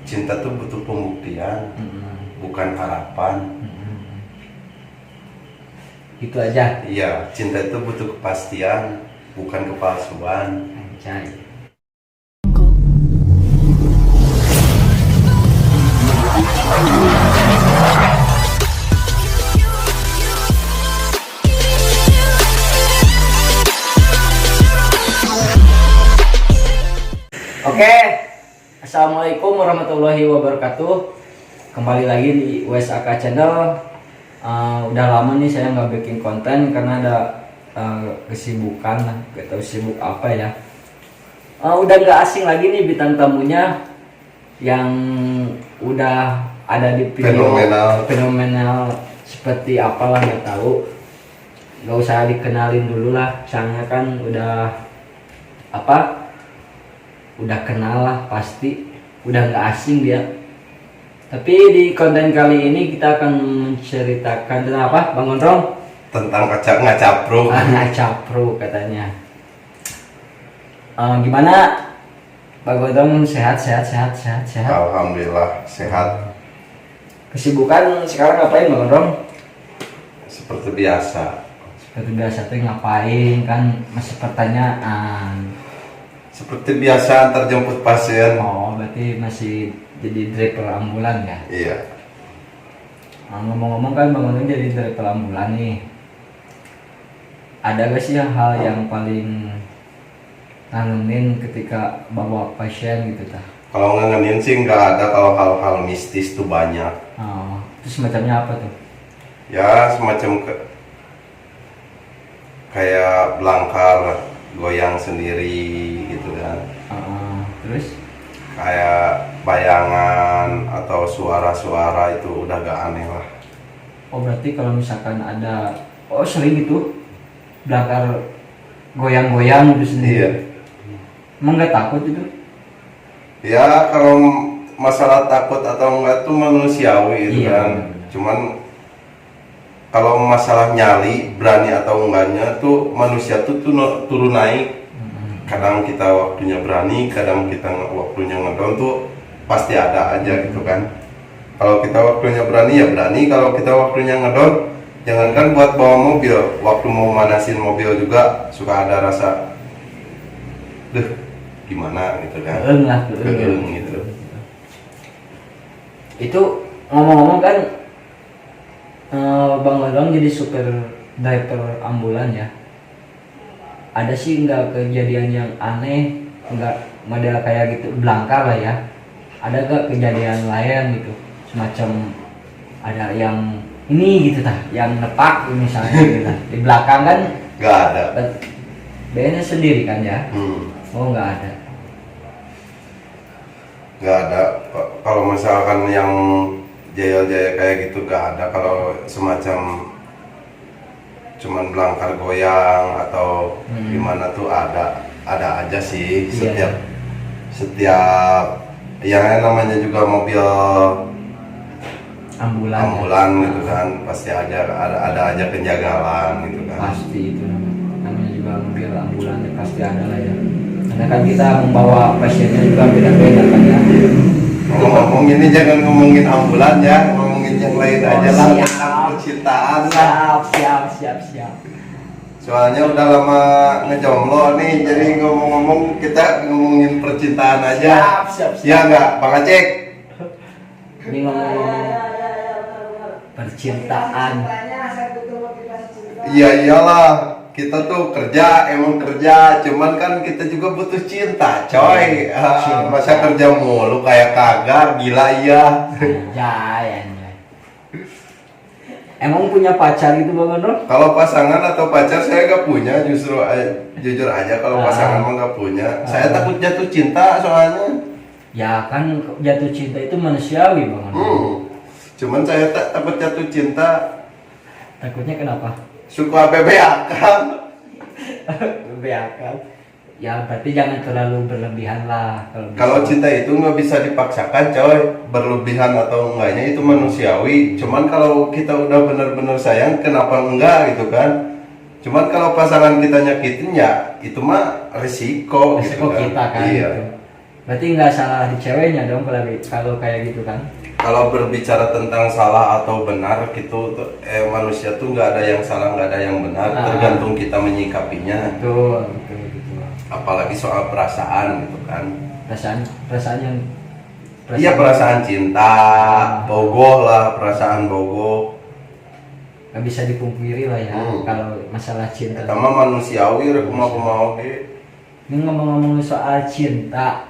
cinta tuh butuh pembuktian, bukan harapan. Itu aja. Iya, cinta itu butuh kepastian, bukan kepalsuan. Anjay. Oke, assalamualaikum warahmatullahi wabarakatuh. Kembali lagi di WSAK Channel. Udah lama nih saya nggak bikin konten karena ada kesibukan, gak tahu sibuk apa ya. Udah nggak asing lagi nih bintang tamunya yang udah ada di video fenomenal seperti apalah nggak tahu. Nggak usah dikenalin dulu lah, soalnya kan udah udah kenal lah, pasti udah nggak asing dia. Tapi di konten kali ini kita akan menceritakan tentang apa, Bang Gondrong? Tentang ngacapro. Ngacapro katanya. Gimana, Bang Gondrong? Sehat? Alhamdulillah sehat. Kesibukan sekarang ngapain, Bang Gondrong? Seperti biasa. Seperti biasa tuh ngapain, kan masih pertanyaan. Seperti biasa antar jemput pasien. Oh, berarti masih jadi driver ambulan ya? Iya. Ngomong-ngomong kan Bang Gondrong jadi driver ambulan nih. Ada gak sih hal yang paling ngangenin ketika bawa pasien gitu tah? Kalau ngangenin sih nggak ada, kalau hal-hal mistis tuh banyak. Oh, itu semacamnya apa tuh? Ya semacam kayak belangkar goyang sendiri gitu kan. Terus? Kayak bayangan atau suara-suara itu udah gak aneh lah. Oh, berarti kalau misalkan ada, sering gitu belakar goyang-goyang itu sendiri. Iya. Emang gak takut itu? Ya kalau masalah takut atau enggak tuh manusiawi itu Iya, kan. benar. Cuman kalau masalah nyali berani atau enggaknya tuh manusia tuh turun naik. Kadang kita waktunya berani, kadang kita waktunya ngedown tuh pasti ada aja gitu kan. Kalau kita waktunya berani ya berani, kalau kita waktunya ngedown, jangankan buat bawa mobil, waktu mau manasin mobil juga suka ada rasa gimana gitu kan. Keeng gitu. Itu ngomong-ngomong kan, Bang Gondrong jadi supir driver ambulan ya. Ada sih nggak kejadian yang aneh, nggak model kayak gitu belangkar lah ya? Ada nggak kejadian lain gitu, semacam ada yang ini gitu tah, yang nepak misalnya gitu tah. Di belakang kan Nggak ada. BN sendiri kan ya? Oh, nggak ada. Nggak ada. Kalau misalkan yang jaya-jaya kayak gitu nggak ada. Kalau semacam cuman belangkar goyang atau gimana tuh ada aja sih. Setiap yang namanya juga mobil ambulan gitu kan, pasti ada aja penjagalan gitu kan. Pasti itu namanya juga mobil ambulan ya, pasti ada lah ya. Karena kan kita membawa pasiennya juga beda-beda kan ya. Ngomong ini jangan ngomongin ambulan ya, ngomongin yang lain aja lah, tentang percintaan lah. Siap. Soalnya udah lama ngejomblo nih, jadi ngomong-ngomong kita ngomongin percintaan aja. Siap. Ya nggak, Bang Acek? Ini ngomong percintaan. Iya iyalah, kita tuh emang kerja, cuman kan kita juga butuh cinta, coy. Masa kerja mulu kayak kagak, gila ya. Anjay. Emang punya pacar gitu Bang Gondrong? Kalau pasangan atau pacar saya gak punya, justru jujur aja kalau pasangan mah gak punya. Saya takut jatuh cinta soalnya. Ya kan jatuh cinta itu manusiawi Bang Gondrong. Cuman saya takut jatuh cinta. Takutnya kenapa? Suka bebeakan. Bebeakan. Ya berarti jangan terlalu berlebihan lah kalau cinta itu nggak bisa dipaksakan, coy. Berlebihan atau enggaknya itu manusiawi. Cuman kalau kita udah benar-benar sayang, kenapa enggak gitu kan? Cuman kalau pasangan kita nyakitin ya itu mah risiko gitu kan. Kita kan. Iya. Gitu. Berarti nggak salah di ceweknya dong kalau kayak gitu kan? Kalau berbicara tentang salah atau benar gitu manusia tuh nggak ada yang salah, nggak ada yang benar, tergantung kita menyikapinya. Betul, betul, betul. Apalagi soal perasaan gitu kan. Perasaan yang Iya, perasaan cinta, bogoh lah, perasaan bogoh. nggak bisa dipungkiri lah ya kalau masalah cinta. Sama manusiawi, rek mau ge. Ini ngomong-ngomong soal cinta,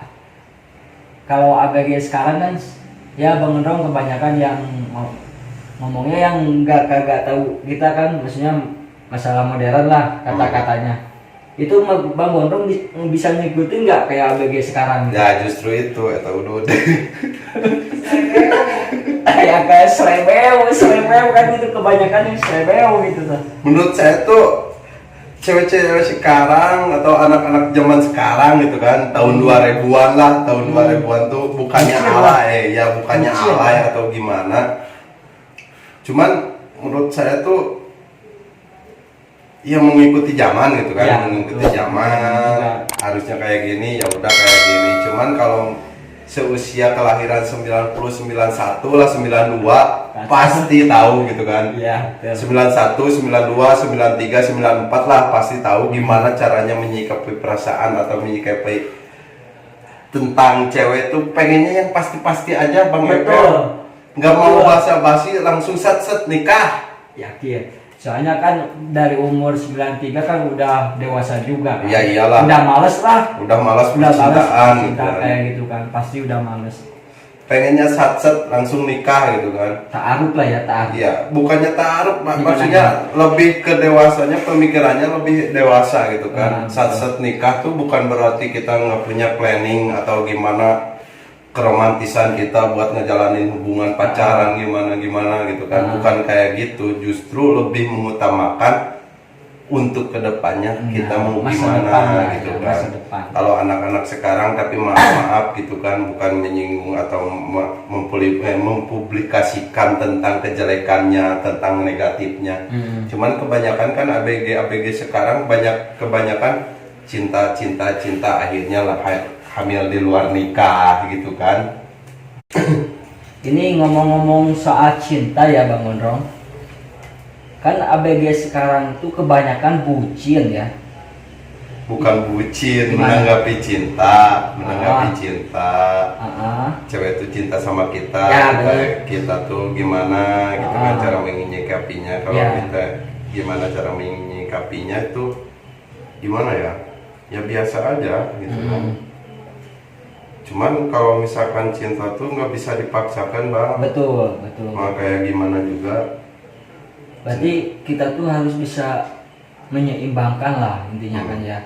kalau ABG sekarang kan ya Bang Gondrong kebanyakan yang ngomongnya yang kagak tahu kita kan, maksudnya masalah modern lah kata-katanya. Itu Bang Gondrong bisa ngikutin nggak kayak ABG sekarang? Ya justru itu udah. Kayak selebeu kan, itu kebanyakan yang selebeu gitu tuh. Menurut saya tuh cewek-cewek sekarang atau anak-anak zaman sekarang gitu kan, tahun 2000-an lah, tahun 2000-an tuh bukannya alay ya, bukannya alay atau gimana. Cuman menurut saya tuh ya mengikuti zaman gitu kan, Ya, mengikuti betul. zaman. Harusnya kayak gini, ya udah kayak gini. Cuman kalau seusia kelahiran 90, 91 lah, 92 pasti tahu gitu kan. Iya, 91, 92, 93, 94 lah pasti tahu gimana caranya menyikapi perasaan atau menyikapi tentang cewek tuh, pengennya yang pasti-pasti aja Bang betul. Epel. Nggak mau basa-basi, langsung set nikah. Yakin. Soalnya kan dari umur 93 kan udah dewasa juga kan. Ya iyalah. Udah males lah. Udah malas Udah males percintaan gitu cinta kan. kayak gitu kan. Pasti udah males. Pengennya set langsung nikah gitu kan. Ta'aruf lah ya, ta'aruf. Iya, bukannya taruh, Gimana? maksudnya lebih ke dewasanya, pemikirannya lebih dewasa gitu kan. Betul. Saat nikah tuh bukan berarti kita nggak punya planning atau gimana keromantisan kita buat ngejalanin hubungan pacaran gimana gitu kan. Bukan kayak gitu, justru lebih mengutamakan untuk kedepannya kita mau masa gimana depan lah, gitu ya, kan. masa depan. Kalau anak-anak sekarang, tapi maaf gitu kan, bukan menyinggung atau mempublikasikan tentang kejelekannya, tentang negatifnya. Cuman kebanyakan kan ABG sekarang kebanyakan cinta akhirnya lah hamil di luar nikah gitu kan. Ini ngomong-ngomong soal cinta ya Bang Gondrong. Kan ABG sekarang tuh kebanyakan bucin ya. Bukan bucin, Gimana? menanggapi cinta. Cewek itu cinta sama kita, Ya, kita tuh gimana gitu kan cara menyikapinya. Kalau Ya. kita gimana cara menyikapinya itu gimana ya? Ya biasa aja gitu kan. Cuman kalau misalkan cinta tuh nggak bisa dipaksakan Bang. Betul. Mau kayak gimana juga. Berarti kita tuh harus bisa menyeimbangkan lah intinya kan ya.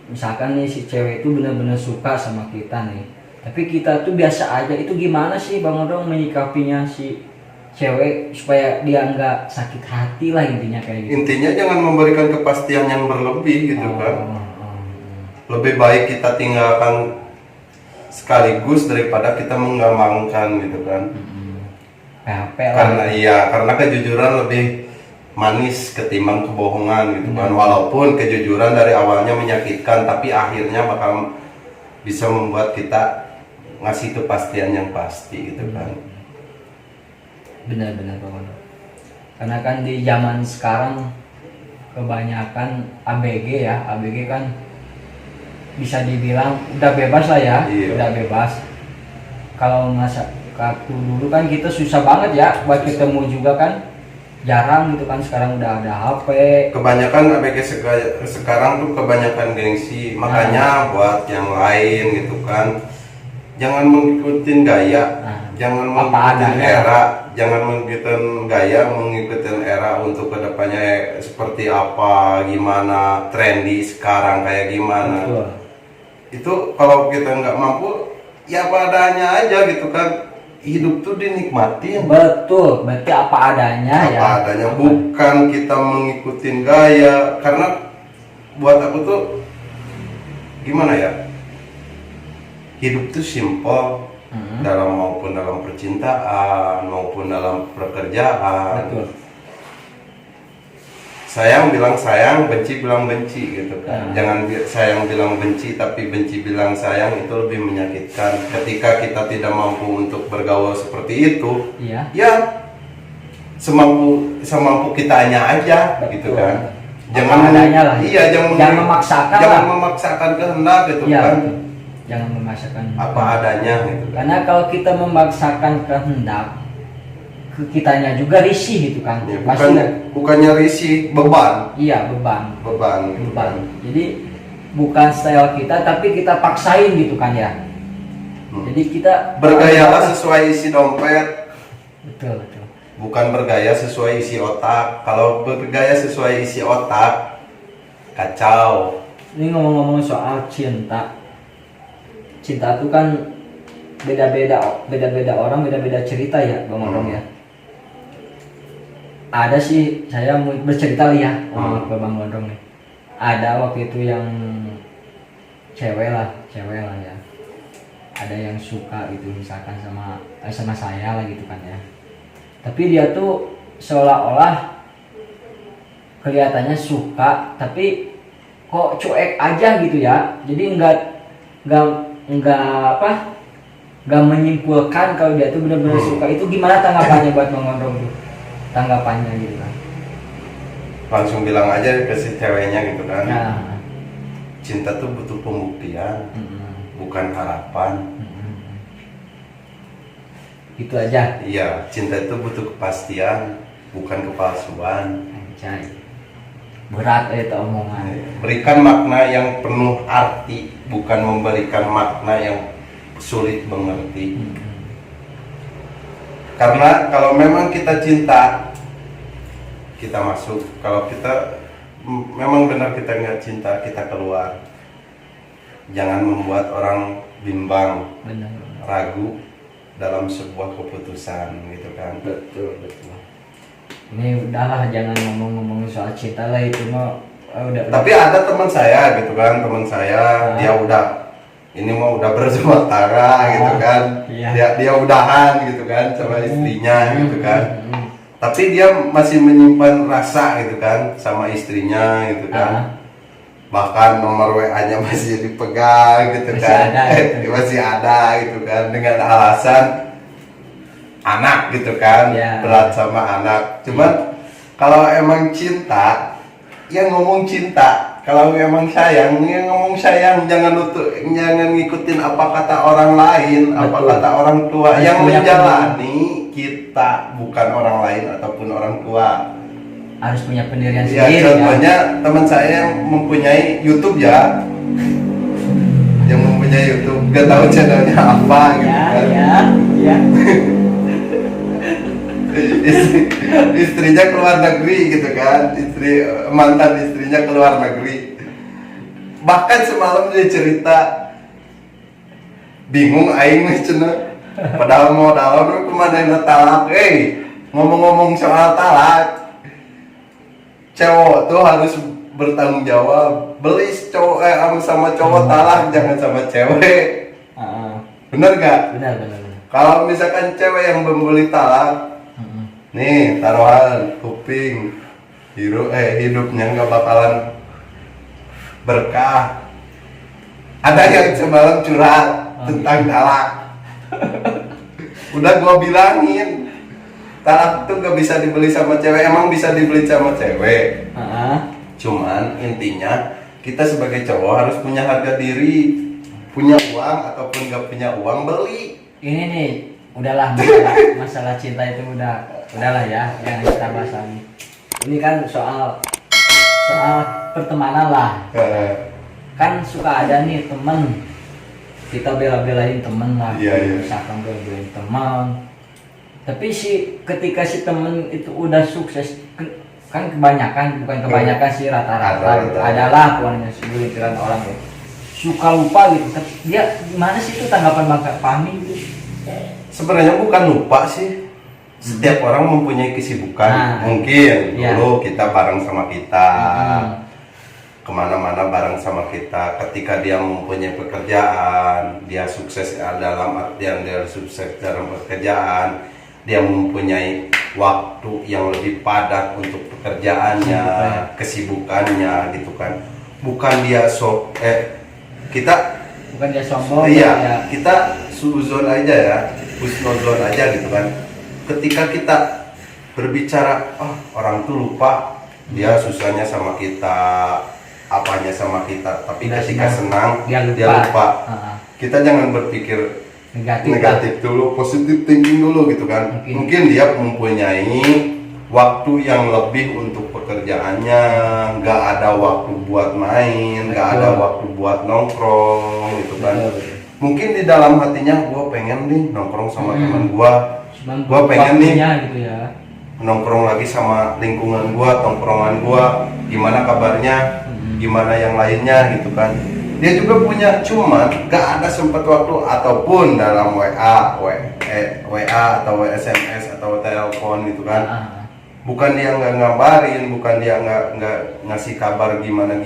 Misalkan nih si cewek itu benar-benar suka sama kita nih, tapi kita tuh biasa aja. Itu gimana sih Bang Gondrong menyikapinya si cewek supaya dia nggak sakit hati lah intinya kayak gitu. Intinya jangan memberikan kepastian yang berlebih gitu kan. Lebih baik kita tinggalkan sekaligus daripada kita menggampangkan gitu kan. PHP lah. Karena kejujuran lebih manis ketimbang kebohongan gitu kan. Walaupun kejujuran dari awalnya menyakitkan, tapi akhirnya bakal bisa membuat kita ngasih kepastian yang pasti gitu kan. Benar-benar Bang Gondrong. Karena kan di zaman sekarang kebanyakan ABG ya, ABG kan bisa dibilang udah bebas lah ya. Iya. Udah bebas. Kalau masa waktu dulu kan kita susah banget ya buat ketemu juga kan, jarang gitu kan. Sekarang udah ada HP. Kebanyakan ABG sekarang tuh kebanyakan gengsi, makanya buat yang lain gitu kan, jangan mengikutin gaya, jangan mengikutin era, jangan mengikutin gaya, mengikutin era untuk kedepannya seperti apa, gimana trendy sekarang kayak gimana. Betul. Itu kalau kita nggak mampu ya apa adanya aja gitu kan. Hidup tuh dinikmatin. Betul, berarti apa adanya ya. Apa adanya, bukan kita mengikutin gaya. Karena buat aku tuh gimana ya, hidup tuh simple. Maupun dalam percintaan maupun dalam pekerjaan. Betul. sayang bilang sayang, benci bilang benci gitu kan. Jangan sayang bilang benci tapi benci bilang sayang, itu lebih menyakitkan. Ketika kita tidak mampu untuk bergaul seperti itu, Iya. ya semampu kitanya aja. Betul. Gitu kan. Apa adanya lah. Iya, Jangan memaksakan jangan lah. memaksakan kehendak gitu Iya, kan. betul. Jangan memaksakan Apa adanya gitu kan. karena kalau kita memaksakan kehendak ke kitanya juga risih gitu kan. Ya, Pasti bukannya risih, beban. iya beban. Beban. Gitu Beban. kan. Jadi bukan style kita tapi kita paksain gitu kan ya. Jadi kita Bergayalah sesuai isi dompet, betul betul. bukan bergaya sesuai isi otak. Kalau bergaya sesuai isi otak, kacau. Ini ngomong-ngomong soal cinta. Cinta itu kan beda-beda orang, beda-beda cerita ya, Bang Orong ya. Ada sih, saya mau bercerita nih ya, ke Bang Gondrong nih. Ada waktu itu yang cewek lah ya. Ada yang suka gitu misalkan sama saya lah gitu kan ya. Tapi dia tuh seolah-olah kelihatannya suka, tapi kok cuek aja gitu ya. Jadi nggak menyimpulkan kalau dia tuh benar-benar suka. Itu gimana tanggapannya buat Bang Gondrong tuh? Tanggapannya gitu kan. Langsung bilang aja ke si ceweknya gitu kan. Nah, Cinta tuh butuh pembuktian, bukan harapan. gitu aja. Iya, cinta itu butuh kepastian, bukan kepalsuan. Anjay. Berat itu omongan. Berikan makna yang penuh arti, bukan memberikan makna yang sulit mengerti. Karena kalau memang kita cinta, kita masuk. Kalau kita memang benar kita nggak cinta, kita keluar. Jangan membuat orang bimbang, Benar. ragu dalam sebuah keputusan gitu kan. Betul. Ini udahlah, jangan ngomong-ngomong soal cinta lah, itu mah udah. Tapi ada teman saya gitu kan, dia ini mau udah berumah tangga gitu kan. Iya. Dia udahan gitu kan sama istrinya gitu kan. Tapi dia masih menyimpan rasa gitu kan sama istrinya gitu kan. Bahkan nomor WA-nya masih dipegang gitu kan. Masih ada gitu kan, dengan alasan anak gitu kan. Berat sama anak. Cuman kalau emang cinta, yang ngomong cinta. Kalau emang sayang, yang ngomong sayang. Jangan ngikutin apa kata orang lain. Apa kata orang tua. Yang menjalani kita, bukan orang lain ataupun orang tua. Harus punya pendirian Ya, sendiri. contohnya teman saya yang mempunyai YouTube ya, yang mempunyai YouTube, gak tahu channelnya apa gitu kan. Ya. Istrinya keluar negeri gitu kan, mantan istrinya keluar negeri. Bahkan semalam dia cerita, bingung aing nih cenah, padahal mau dalam kemana talak. Ngomong-ngomong soal talak, cowok tuh harus bertanggung jawab. Beli cowok sama cowok talak, jangan sama cewek. Bener gak? Benar. Kalau misalkan cewek yang membeli talak, nih taruhan kuping, hidupnya nggak bakalan berkah. Ada yang semalam curhat tentang talak. Udah gua bilangin, talak tuh gak bisa dibeli sama cewek. Emang bisa dibeli sama cewek. Cuman intinya kita sebagai cowok harus punya harga diri. Punya uang ataupun gak punya uang, beli. Ini nih, udahlah masalah cinta itu udahlah ya, yang kita bahas lagi. Ini kan soal pertemanan lah. Kan suka ada nih temen, kita bela-belain temen lah. Misalkan bela-belain teman. Tapi ketika si temen itu udah sukses, kan bukan kebanyakan sih, rata-rata gitu. Adalah pokoknya segelintiran orang ya, suka lupa gitu. Tapi dia gimana sih itu tanggapan Bang Fahmi gitu? Sebenarnya bukan lupa sih. Setiap orang mempunyai kesibukan. Mungkin dulu kita bareng sama kita, kemana-mana bareng sama kita. Ketika dia mempunyai pekerjaan, dia sukses dalam artian dia sukses dalam pekerjaan, dia mempunyai waktu yang lebih padat untuk pekerjaannya, kesibukannya gitu kan. Bukan dia kita bukan dia sombong iya, ya. kita suzon aja ya, husnuzon aja gitu kan. Ketika kita berbicara, orang tuh lupa dia susahnya sama kita, apanya sama kita, tapi Udah ketika senang dia dia lupa. Heeh. Kita jangan berpikir Negatif dulu, positive thinking dulu gitu kan. Mungkin dia mempunyai waktu yang lebih untuk pekerjaannya, nggak ada waktu buat main, nggak ada waktu buat nongkrong gitu kan. Betul. Mungkin di dalam hatinya gue pengen nih nongkrong sama teman gue pengen nih gitu ya. nongkrong lagi sama lingkungan gue, tongkrongan gue, gimana kabarnya, gimana yang lainnya gitu kan. Dia juga punya, cuman gak ada sempat waktu, ataupun dalam WA atau SMS atau telepon gitu kan. Bukan dia nggak ngabarin, bukan dia nggak ngasih kabar gimana,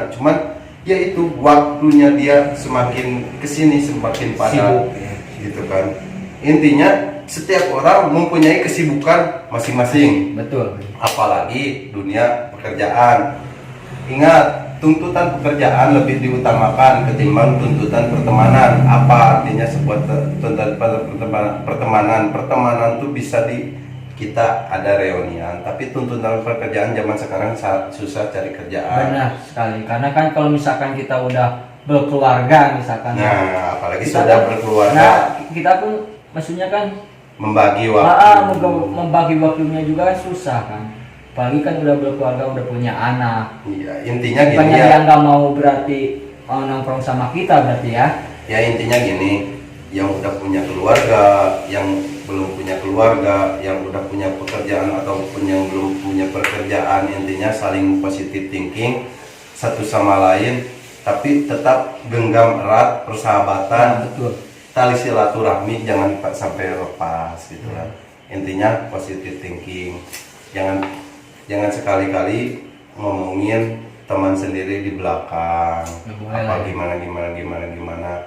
cuman ya itu waktunya dia semakin kesini semakin padat gitu kan. Intinya setiap orang mempunyai kesibukan masing-masing. Betul. Apalagi dunia pekerjaan. Ingat, tuntutan pekerjaan lebih diutamakan ketimbang tuntutan pertemanan. Apa artinya sebuah tuntutan pertemanan? Pertemanan tuh bisa kita ada reunian, tapi tuntutan pekerjaan zaman sekarang susah cari kerjaan. Benar sekali, karena kan kalau misalkan kita udah berkeluarga misalkan, nah apalagi sudah berkeluarga, nah kita pun maksudnya kan membagi waktu, membagi waktunya juga susah kan, apalagi kan udah berkeluarga, udah punya anak. Iya, intinya gini banyak ya, yang nggak mau berarti nongkrong sama kita berarti ya. Ya intinya gini, yang udah punya keluarga, yang belum punya keluarga, yang udah punya pekerjaan ataupun yang belum punya pekerjaan, intinya saling positive thinking satu sama lain, tapi tetap genggam erat persahabatan. Betul. Tali silaturahmi jangan sampai lepas gitu kan. Intinya positive thinking. Jangan sekali-kali ngomongin teman sendiri di belakang. Apa gimana.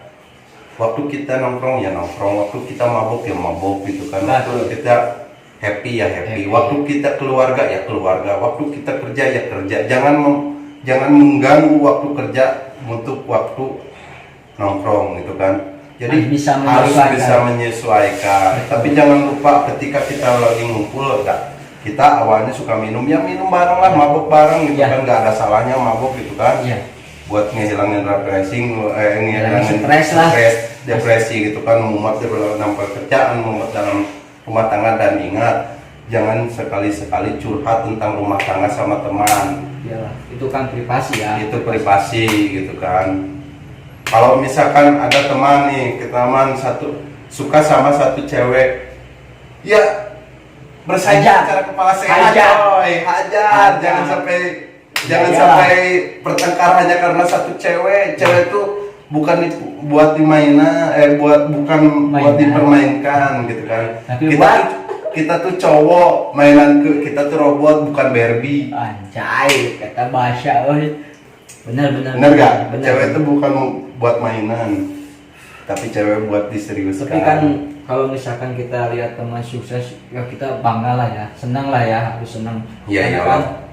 Waktu kita nongkrong ya nongkrong, waktu kita mabuk ya mabuk gitu kan. Waktu kita happy ya happy. Waktu kita keluarga ya keluarga. Waktu kita kerja ya kerja. Jangan mengganggu waktu kerja untuk waktu nongkrong gitu kan. Jadi harus bisa menyesuaikan. Tapi jangan lupa ketika kita lagi ngumpul, kita awalnya suka minum bareng lah, mabuk bareng gitu kan, nggak ada salahnya mabuk gitu kan. Buat ngehilangin ngehilangin stres, depresi gitu kan, mumet dalam pekerjaan, mumet dalam rumah tangga. Dan ingat, jangan sekali-sekali curhat tentang rumah tangga sama teman. Iyalah, itu kan privasi ya. Itu privasi gitu kan. Kalau misalkan ada teman nih, suka sama satu cewek, ya bersaing secara kepala sehat, hajar. Jangan sampai pertengkar hanya karena satu cewek. Cewek itu bukan buat buat dipermainkan gitu kan. Tapi kita tuh cowok, kita tuh robot, bukan Barbie. Anjay, kata bahasa bener gak? Cewek itu bukan buat mainan, tapi cewek buat diseriuskan. Tapi kan kalau misalkan kita lihat teman sukses, ya kita bangga lah ya, senang lah ya, harus senang. Iya kan,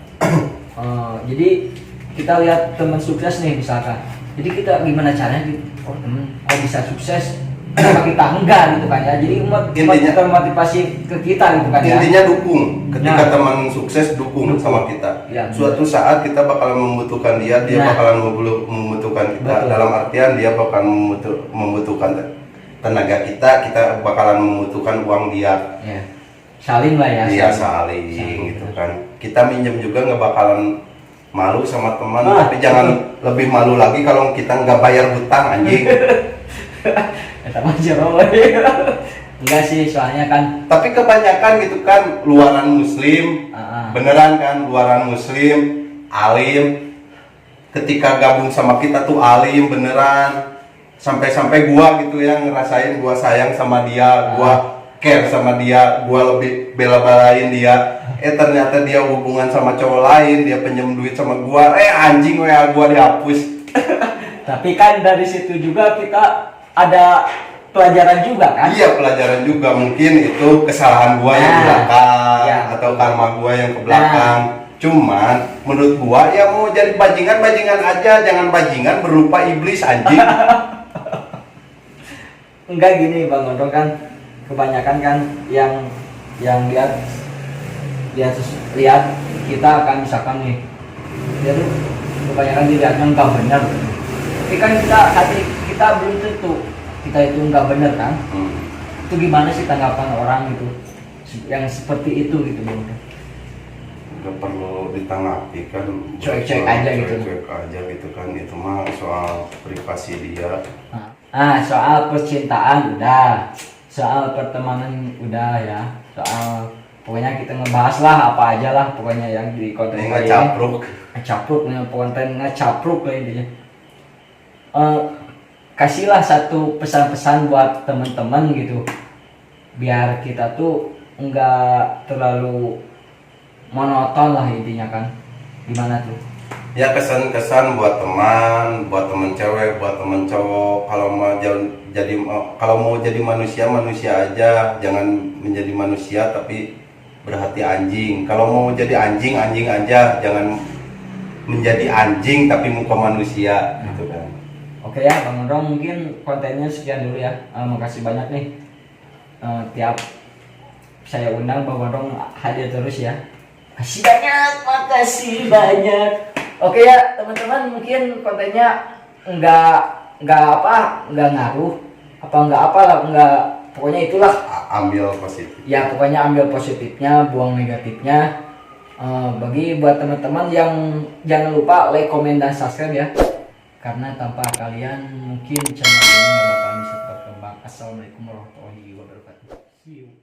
jadi kita lihat teman sukses nih misalkan, jadi kita gimana caranya, temen bisa sukses, kenapa kita enggak gitu kan ya. Jadi intinya termotivasi ke kita gitu kan ya. Intinya dukung. Ketika teman sukses dukung sama kita. Suatu saat kita bakalan membutuhkan dia bakalan membutuhkan kita. Betul. Dalam artian dia bakalan membutuhkan tenaga kita bakalan membutuhkan uang dia. Saling lah ya. Iya saling gitu kan. Kita minjem juga nggak bakalan malu sama teman, tapi jangan lebih malu lagi kalau kita nggak bayar hutang anjing. Enggak sih, soalnya kan. Tapi kebanyakan gitu kan luaran muslim, beneran kan luaran muslim, alim. Ketika gabung sama kita tuh alim beneran. Sampai gua gitu ya ngerasain gua sayang sama dia, gua care sama dia, gua lebih bela-belain dia. Ternyata dia hubungan sama cowok lain, dia pinjam duit sama gua. Anjing WA gua dihapus. Tapi kan dari situ juga kita ada pelajaran juga kan? Iya, pelajaran juga. Mungkin itu kesalahan gua yang Nah, ke belakang ya. atau karma gua yang ke belakang. Cuman menurut gua ya mau jadi bajingan aja, jangan bajingan berupa iblis anjing. Enggak gini Bang Gondrong kan, kebanyakan kan yang lihat kita akan misalkan nih, dia tuh kebanyakan dilihatnya enggak benar. Tapi kan hati kita belum tentu kita itu enggak benar kan. Itu gimana sih tanggapan orang gitu yang seperti itu gitu Bang? Gak perlu ditanggapi kan, Cuek-cuek aja gitu. Cuek aja gitu kan, itu mah soal privasi dia. Nah, soal percintaan udah, soal pertemanan udah ya, soal pokoknya kita ngebahas lah apa aja lah pokoknya yang di konten Ini kali ngecapruk. Ngecapruk nih konten ngecapruk lah intinya. Kasihlah satu pesan-pesan buat teman-teman gitu, biar kita tuh nggak terlalu monoton lah intinya kan. Gimana tuh? Ya kesan-kesan buat teman cewek, buat teman cowok, kalau mau jadi manusia aja, jangan menjadi manusia tapi berhati anjing. Kalau mau jadi anjing aja, jangan menjadi anjing tapi muka manusia gitu kan. Oke ya Bang Gondrong, mungkin kontennya sekian dulu ya. Makasih banyak nih. Tiap saya undang Bang Gondrong hadir terus ya. Makasih banyak. Oke ya teman-teman, mungkin kontennya nggak ngaruh, pokoknya itulah. Ambil positif. Ya pokoknya ambil positifnya, buang negatifnya. Bagi buat teman-teman yang jangan lupa like, komen, dan subscribe ya. Karena tanpa kalian mungkin channel ini nggak bakal bisa berkembang. Assalamualaikum warahmatullahi wabarakatuh. See you.